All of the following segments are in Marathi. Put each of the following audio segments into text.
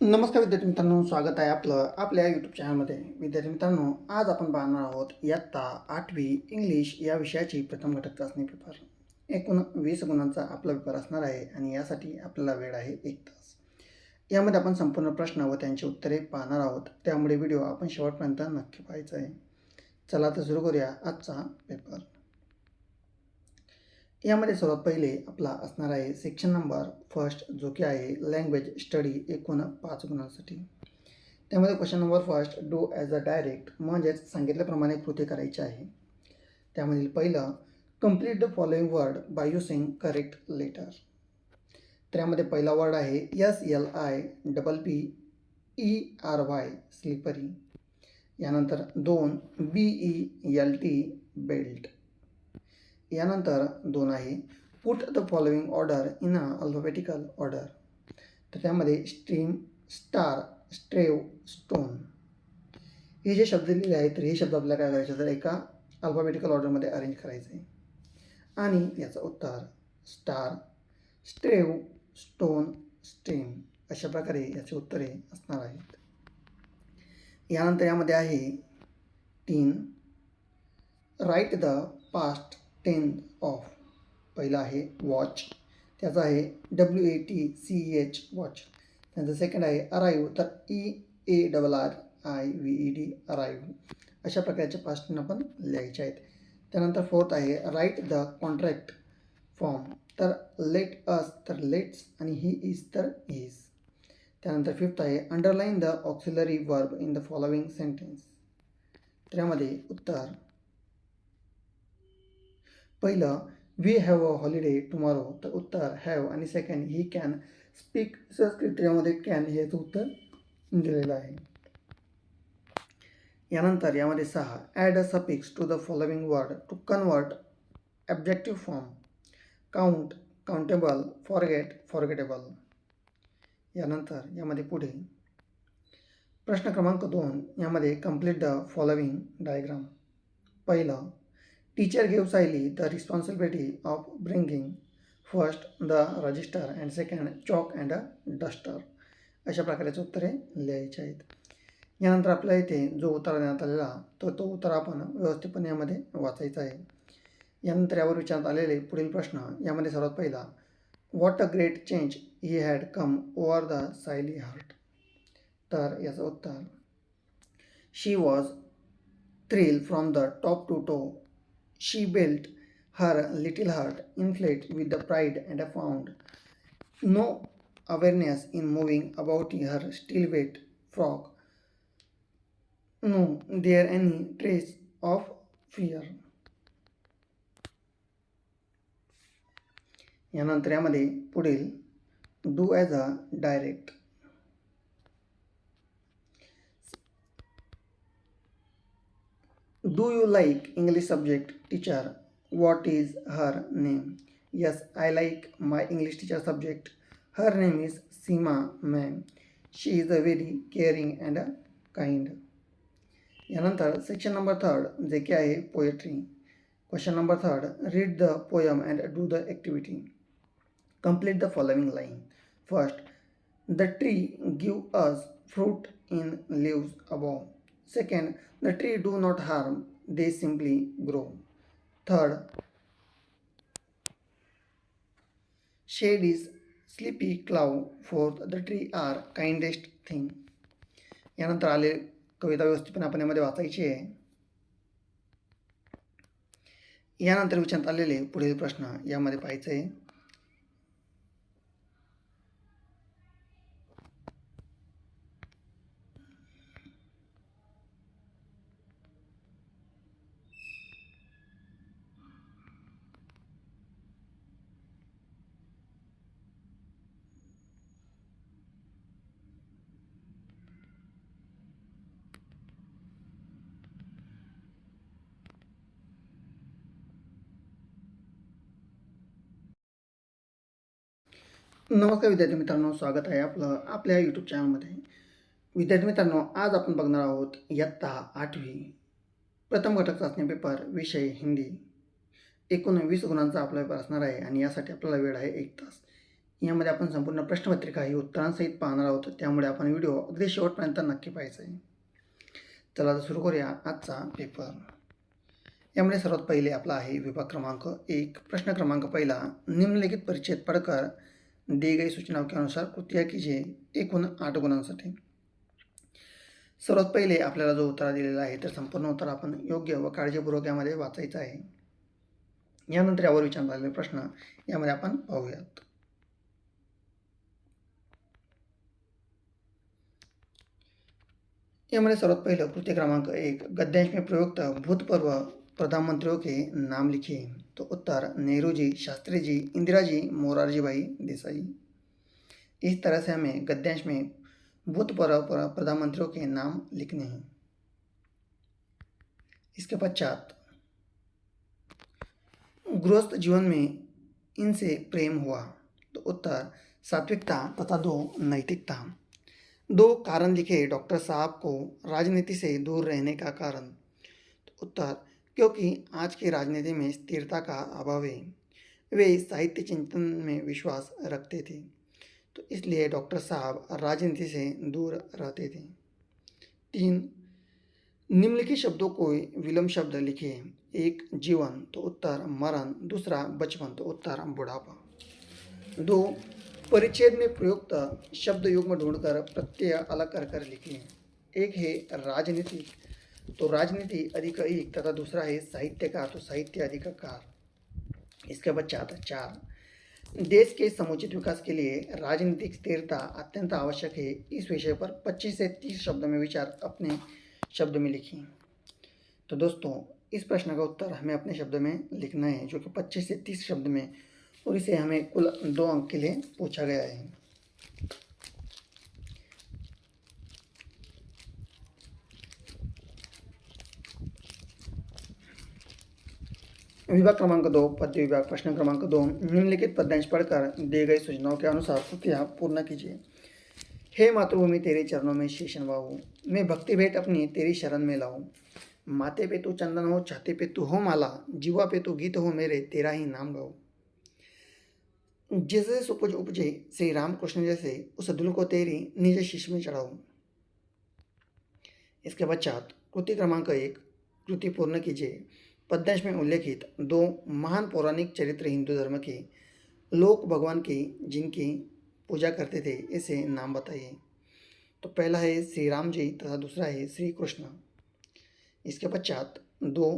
नमस्कार विद्यार्थी मित्रांनो, स्वागत आहे आपल्या यूट्यूब चॅनलमध्ये. विद्यार्थी मित्रांनो, आज आपण पाहणार आहोत इयत्ता 8वी इंग्लिश या विषयाची प्रथम घटक चाचणी पेपर. एकूण 20 गुणांचा आपला पेपर असणार आहे आणि यासाठी आपल्याला वेळ आहे 1 तास. यामध्ये आपण संपूर्ण प्रश्न व त्यांची उत्तरे पाहणार आहोत, त्यामुळे व्हिडिओ आपण शेवटपर्यंत नक्की पाहायचा आहे. चला तर सुरू करूया आजचा पेपर. यामध्ये सर्वात पहिले आपला असणार आहे सेक्शन नंबर फर्स्ट, जो की आहे लँग्वेज स्टडी, एकूण 5 गुणांसाठी. त्यामध्ये question number first, do as a direct, म्हणजेच सांगितल्याप्रमाणे कृती करायची आहे. त्यामधील पहिलं, complete the following word by using correct letter. त्यामध्ये पहिला वर्ड आहे SLIPPERY, स्लिपरी. यानंतर 2, BELT, बेल्ट. यानंतर 2 आहे put the following order in a alphabetical order. तर त्यामध्ये स्ट्रीम, स्टार, स्ट्रेव, स्टोन हे जे शब्द लिहिले आहेत, तर हे शब्द आपल्याला काय करायचे, तर एका अल्फाबेटिकल ऑर्डरमध्ये अरेंज करायचे आहे. आणि याचं उत्तर स्टार, स्ट्रेव, स्टोन, स्ट्रीम अशा प्रकारे याचे उत्तरे असणार आहेत. यानंतर यामध्ये आहे 3, write the past tense of. पहिला आहे वॉच, त्याचा आहे WATCH, वॉच. त्यानंतर सेकंड आहे अराईव्ह, तर EARRIVED, अराईव्ह. अशा प्रकारचे पास्ट टेन्स आपण लिहायचे आहेत. त्यानंतर फोर्थ आहे राईट द कॉन्ट्रॅक्ट फॉर्म, तर लेट अस, तर लेट्स, आणि ही इज, तर इज. त्यानंतर फिफ्थ आहे underline the auxiliary verb in the following sentence. त्यामध्ये उत्तर पहिलं we have a holiday tomorrow, तर उत्तर हॅव, आणि second he can speak Sanskrit, यामध्ये कॅन हे उत्तर दिलेलं आहे. यानंतर यामध्ये 6, add a suffix to the following word to convert objective form, count, countable, forget, forgettable. यानंतर यामध्ये पुढे प्रश्न क्रमांक 2, यामध्ये कंप्लीट द फॉलोइंग डायग्राम. पहिलं, teacher give Sayali the responsibility of bringing first the register and second chalk and a duster. अशा प्रकारचे उत्तरे लिहायचे आहेत. यानंतर आपल्या इथे जो उत्तर देण्यात आलेला तो उत्तर आपण व्यवस्थितपणे यामध्ये वाचायचा आहे. यानंतर यावर विचारण्यात आलेले पुढील प्रश्न, यामध्ये सर्वात पहिला, what a great change he had come over the Sayali heart. तर याचं उत्तर she was thrill from the top to toe. She built her little heart inflated with the pride and found no awareness in moving about her still wet frock, no there any trace of fear. यानंतर यामध्ये पुढील do as a direct. Do you like English subject teacher? What is her name? Yes, I like my English teacher subject. Her name is Seema ma'am. She is a very caring and kind. यानंतर सेक्शन नंबर 3, जे की आहे poetry. Question number 3, read the poem and do the activity. Complete the following line. First, the tree give us fruit in leaves above. Second, the tree do not harm, they simply grow. Third, shade is sleepy cloud. Fourth, the tree are kindest thing. यानंतर आले कविता व्यवस्थितपणे आपण यामध्ये वाचायची आहे. यानंतर विचारण्यात आलेले पुढील प्रश्न यामध्ये पाहायचे आहे. नमस्कार विद्यार्थी मित्रांनो, स्वागत आहे आपल्या यूट्यूब चॅनलमध्ये. विद्यार्थी मित्रांनो, आज आपण बघणार आहोत इयत्ता 8वी प्रथम घटक चाचणी पेपर, विषय हिंदी. एकूण 20 गुणांचा आपला पेपर असणार आहे आणि यासाठी आपल्याला वेळ आहे 1 तास. यामध्ये आपण संपूर्ण प्रश्नपत्रिका ही उत्तरांसहित पाहणार आहोत, त्यामुळे आपण व्हिडिओ अगदी शेवटपर्यंत नक्की पाहायचा आहे. चला आता सुरू करूया आजचा पेपर. यामध्ये सर्वात पहिले आपला आहे विभाग क्रमांक 1. प्रश्न क्रमांक पहिला, निम्नलिखित परिच्छेद पढ़कर दी गई सूचनाओं के अनुसार कृतियाँ कीजिए. एकूण 8 गुणांसाठी. सर्वात पहिले आपल्याला जो उत्तर दिलेला आहे तर संपूर्ण उत्तर आपण योग्य व काळजीपूर्वक यामध्ये वाचायचं आहे. यानंतर यावर विचारण्यात आलेले प्रश्न यामध्ये आपण पाहूयात. यामध्ये सर्वात पहिलं कृत्य क्रमांक 1, गद्यांश में प्रयुक्त भूतपूर्व प्रधानमंत्रियों के नाम लिखिए. तो उत्तर नेहरू जी, शास्त्री जी, इंदिरा जी, मोरारजी भाई देसाई. इस तरह से हमें गद्यांश में भूतपूर्व प्रधानमंत्रियों के नाम लिखने हैं. इसके पश्चात गृहस्थ जीवन में इनसे प्रेम हुआ. तो उत्तर सात्विकता तथा 2 नैतिकता. 2 कारण लिखे डॉक्टर साहब को राजनीति से दूर रहने का कारण. तो उत्तर क्योंकि आज की राजनीति में स्थिरता का अभाव है. वे साहित्य चिंतन में विश्वास रखते थे, तो इसलिए डॉक्टर साहब राजनीति से दूर रहते थे. 3 निम्नलिखित शब्दों को विलोम शब्द लिखिए. 1 जीवन, तो उत्तर मरण. दूसरा बचपन, तो उत्तर बुढ़ापा. 2 परिच्छेद में प्रयुक्त शब्द युग्म ढूंढकर प्रत्यय अलग कर कर लिखिए. एक है राजनीति, तो राजनीति अधिक एक, तथा दूसरा है साहित्यकार, तो साहित्य अधिककार. इसके पश्चात 4 देश के समुचित विकास के लिए राजनीतिक स्थिरता अत्यंत आवश्यक है. इस विषय पर 25 से 30 शब्द में विचार अपने शब्द में लिखिए. तो दोस्तों इस प्रश्न का उत्तर हमें अपने शब्द में लिखना है, जो कि 25 से 30 शब्द में, और इसे हमें कुल 2 अंक के लिए पूछा गया है. विभाग क्रमांक 2 पद्य विभाग. प्रश्न क्रमांक 2, निम्नलिखित पद्यांश पढ़कर दिए गए सूचनाओं के अनुसार कृतियाँ पूर्ण कीजिए. हे मातृभूमि तेरे चरणों में शीश नवाऊं, मैं भक्ति भेंट अपनी तेरी शरण में लाऊं. माथे पे तू चंदन हो, छाती पे तू हो माला, जीवा पे तू गीत हो मेरे, तेरा ही नाम गाओ. जैसे सुपुज उपजे श्री राम कृष्ण जैसे, उस दिल को तेरी निज शीश में चढ़ाऊं. इसके पश्चात कृति क्रमांक 1, कृति पूर्ण कीजिए. पद्यांश में उल्लेखित 2 महान पौराणिक चरित्र हिंदू धर्म के लोक भगवान की जिनकी पूजा करते थे, ऐसे नाम बताइए. तो पहला है श्री राम जी तथा दूसरा है श्री कृष्ण. इसके पश्चात 2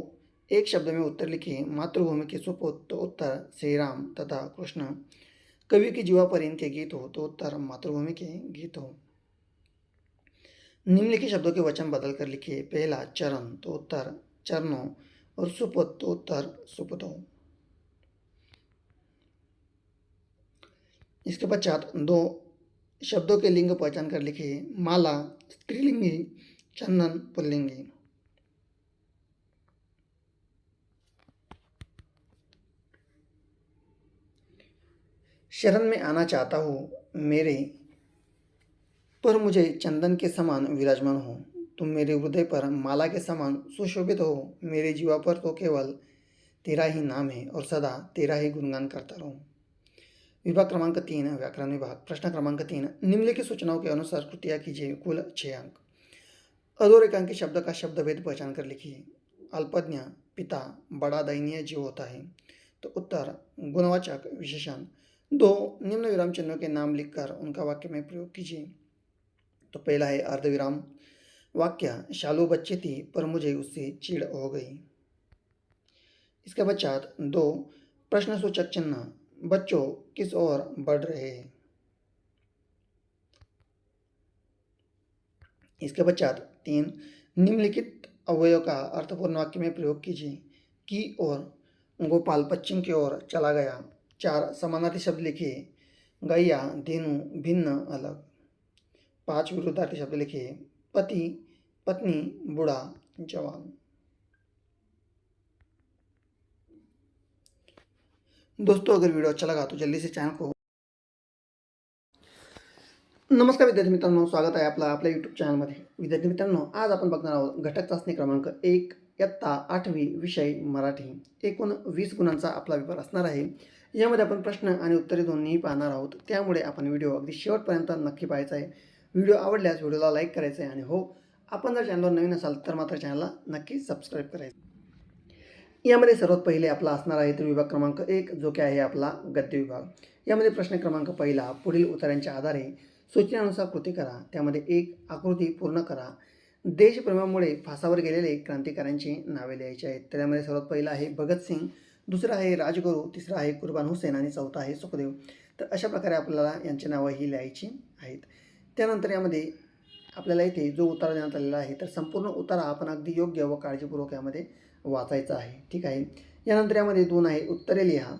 एक शब्द में उत्तर लिखिए. मातृभूमि के सुपुत्र, तो उत्तर श्री राम तथा कृष्ण. कवि की जीवा पर इनके गीत हो, तो उत्तर मातृभूमि के गीत हो. निम्नलिखित शब्दों के वचन बदल कर लिखिए. पहला चरण, तो उत्तर चरणों, और सुपुत्र, तो उत्तर सुपुतों. इसके पश्चात 2 शब्दों के लिंग पहचान कर लिखिए. माला स्त्रीलिंगी, चंदन पुल्लिंगी. शरण में आना चाहता हूँ मेरे, पर मुझे चंदन के समान विराजमान हो. तुम मेरे हृदय पर माला के समान सुशोभित हो. मेरे जीवा पर तो केवल तेरा ही नाम है, और सदा तेरा ही गुणगान करता रहूं. विभाग क्रमांक 3 व्याकरण विभाग. प्रश्न क्रमांक 3, निम्नलिखित सूचनाओं के अनुसार कृतियाँ कीजिए. कुल 6 अंक. अधोरेखांकित शब्द का शब्दभेद पहचान कर लिखिए. अल्पज्ञ पिता बड़ा दयनीय जीव होता है, तो उत्तर गुणवाचक विशेषण. 2 निम्न विराम चिन्हों के नाम लिखकर उनका वाक्य में प्रयोग कीजिए. तो पहला है अर्धविराम. वाक्य शालू बच्ची थी पर मुझे उससे चिढ़ हो गई. इसके पश्चात 2 प्रश्नसूचक चिन्ह. बच्चों किस ओर बढ़ रहे हैं. इसके पश्चात 3 निम्नलिखित अवयव का अर्थपूर्ण वाक्य में प्रयोग कीजिए. की ओर, गोपाल पश्चिम की ओर चला गया. 4 समानार्थी शब्द लिखिए. गैया, धेनु, भिन्न, अलग. 5 विरुद्धार्थी शब्द लिखिए. पति, पत्नी, बूढ़ा, जवान. दोस्तों अगर वीडियो अच्छा लगा तो जल्दी से चॅनल को. नमस्कार विद्यार्थी मित्रांनो, स्वागत आहे आपला आपल्या यूट्यूब चॅनलमध्ये. विद्यार्थी मित्रांनो, आज आपण बघणार आहोत घटक चाचणी क्रमांक 1 इयत्ता 8वी विषय मराठी. एकूण 20 गुणांचा आपला पेपर असणार आहे. यामध्ये आपण प्रश्न आणि उत्तरे दोन्ही पाहणार आहोत, त्यामुळे आपण व्हिडिओ अगदी शेवटपर्यंत नक्की पाहायचा आहे. व्हिडिओ आवडल्यास व्हिडिओला लाईक करायचं आहे आणि हो, आपण जर चॅनलवर नवीन असाल तर मात्र चॅनलला नक्की सबस्क्राईब करायचं. यामध्ये सर्वात पहिले आपला असणार आहे तर विभाग क्रमांक 1, जो की आहे आपला गद्य विभाग. यामध्ये प्रश्न क्रमांक पहिला, पुढील उत्तरांच्या आधारे सूचनेनुसार कृती करा. त्यामध्ये 1 आकृती पूर्ण करा. देशप्रेमामुळे फासावर गेलेले क्रांतिकाऱ्यांची नावे लिहायची आहेत. त्यामध्ये सर्वात पहिला आहे भगतसिंग, दुसरा आहे राजगुरू, तिसरा आहे कुर्बान हुसेन आणि चौथा आहे सुखदेव. तर अशा प्रकारे आपल्याला यांची नावं ही लिहायची आहेत. त्यानंतर यामध्ये आपल्याला इथे जो उतारा देण्यात आलेला आहे तर संपूर्ण उतारा आपण अगदी योग्य व काळजीपूर्वक यामध्ये वाचायचं आहे. ठीक आहे. यानंतर यामध्ये 2 आहे उत्तरे लिहा.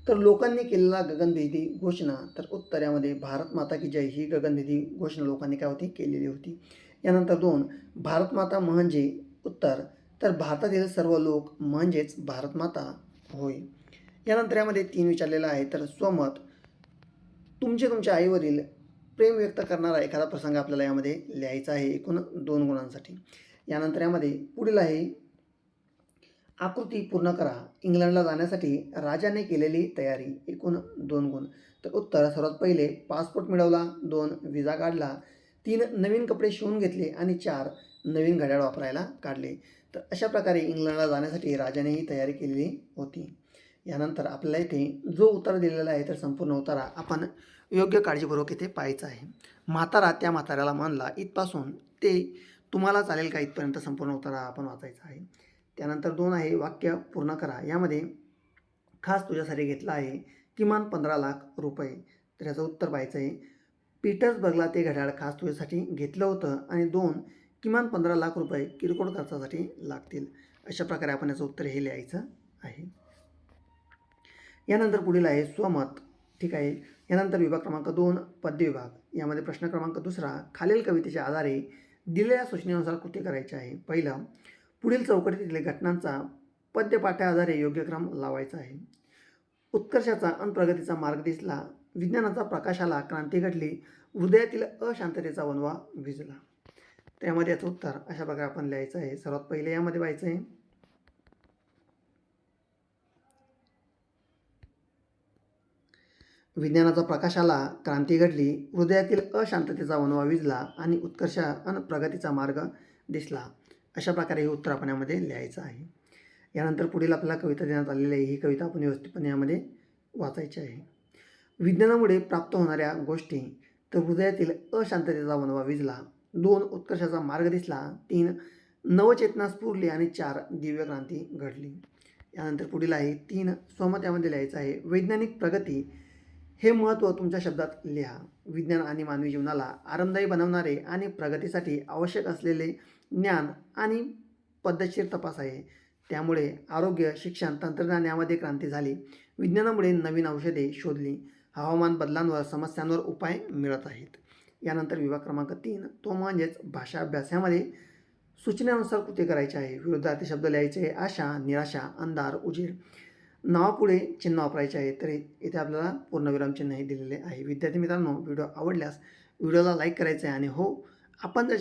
तर लोकांनी केलेला गगनभेदी घोषणा. तर उत्तर यामध्ये भारत माता की जय ही गगनभेदी घोषणा लोकांनी काय होती केलेली होती. यानंतर 2 भारत माता म्हणजे उत्तर तर भारतातील सर्व लोक म्हणजेच भारत माता होय. यानंतर यामध्ये 3 विचारलेला आहे तर स्वमत, तुमच्या आईवरील प्रेम व्यक्त करणारा एखादा प्रसंग आपल्याला यामध्ये लिहायचा आहे एकूण 2 गुणांसाठी. यानंतर यामध्ये पुढील आहे आकृती पूर्ण करा. इंग्लंडला जाण्यासाठी राजाने केलेली तयारी, एकूण 2 गुण. तर उत्तर सर्वात पहिले पासपोर्ट मिळवला, 2 विजा काढला, 3 नवीन कपडे शिवून घेतले आणि 4 नवीन घड्याळ वापरायला काढले. तर अशा प्रकारे इंग्लंडला जाण्यासाठी राजाने ही तयारी केलेली होती. यानंतर आपल्याला इथे जो उत्तर दिलेला आहे तर संपूर्ण उतारा आपण योग्य काळजीपूर्वक इथे पाहायचं आहे. म्हातारा त्या म्हाताऱ्याला म्हणला, इथपासून ते तुम्हाला चालेल का इथपर्यंत संपूर्ण उतारा आपण वाचायचा आहे. त्यानंतर 2 आहे वाक्य पूर्ण करा. यामध्ये खास तुझ्यासाठी घेतला आहे किमान 15 लाख रुपये. तर याचं उत्तर पाहायचं आहे. पीटर्सबर्गला ते घड्याळ खास तुझ्यासाठी घेतलं होतं आणि 2 किमान 15 लाख रुपये किरकोळ खर्चासाठी लागतील. अशा प्रकारे आपण याचं उत्तर हे लिहायचं आहे. यानंतर पुढील आहे स्वमत. ठीक आहे. यानंतर विभाग क्रमांक 2 पद्य विभाग. यामध्ये प्रश्न क्रमांक 2 खालील कवितेच्या आधारे दिलेल्या सूचनेनुसार कृती करायची आहे. पहिलं, पुढील चौकटीतील घटनांचा पद्यपाठाआधारे योग्य क्रम लावायचा आहे. उत्कर्षाचा अन प्रगतीचा मार्ग दिसला, विज्ञानाचा प्रकाश आला, क्रांती घडली, हृदयातील अशांततेचा वणवा विझला. त्यामध्ये याचं उत्तर अशा प्रकारे आपण लिहायचं आहे. सर्वात पहिले यामध्ये व्हायचं आहे विज्ञानाचा प्रकाश आला, क्रांती घडली, हृदयातील अशांततेचा वणवा विझला आणि उत्कर्ष अन प्रगतीचा मार्ग दिसला. अशा प्रकारे हे उत्तर आपण यामध्ये लिहायचं आहे. यानंतर पुढील आपल्याला कविता देण्यात आलेली आहे. ही कविता आपण व्यवस्थितपणे यामध्ये वाचायची आहे. विज्ञानामुळे प्राप्त होणाऱ्या गोष्टी. तर हृदयातील अशांततेचा वणवा विझला, 2 उत्कर्षाचा मार्ग दिसला, 3 नवचेतना स्फुरली आणि 4 दिव्य क्रांती घडली. यानंतर पुढील आहे 3 स्वमत यामध्ये लिहायचं आहे. वैज्ञानिक प्रगती हे महत्त्व तुमच्या शब्दात लिहा. विज्ञान आणि मानवी जीवनाला आरामदायी बनवणारे आणि प्रगतीसाठी आवश्यक असलेले ज्ञान आणि पद्धतशीर तपास आहे. त्यामुळे आरोग्य, शिक्षण, तंत्रज्ञान यामध्ये क्रांती झाली. विज्ञानामुळे नवीन औषधे शोधली. हवामान बदलांवर समस्यांवर उपाय मिळत आहेत. यानंतर विभाग क्रमांक 3 तो म्हणजेच भाषा अभ्यास. यामध्ये सूचनेनुसार कृती करायची आहे. विरुद्धार्थी शब्द लिहायचे. आशा, निराशा, अंधार, उजेड. नावापुढे चिन्ह वापरायचे आहे. तर इथे आपल्याला पूर्णविराम चिन्ह हे दिलेले आहे. विद्यार्थी मित्रांनो, व्हिडिओ आवडल्यास व्हिडिओला लाईक करायचं आहे आणि हो, आपण जर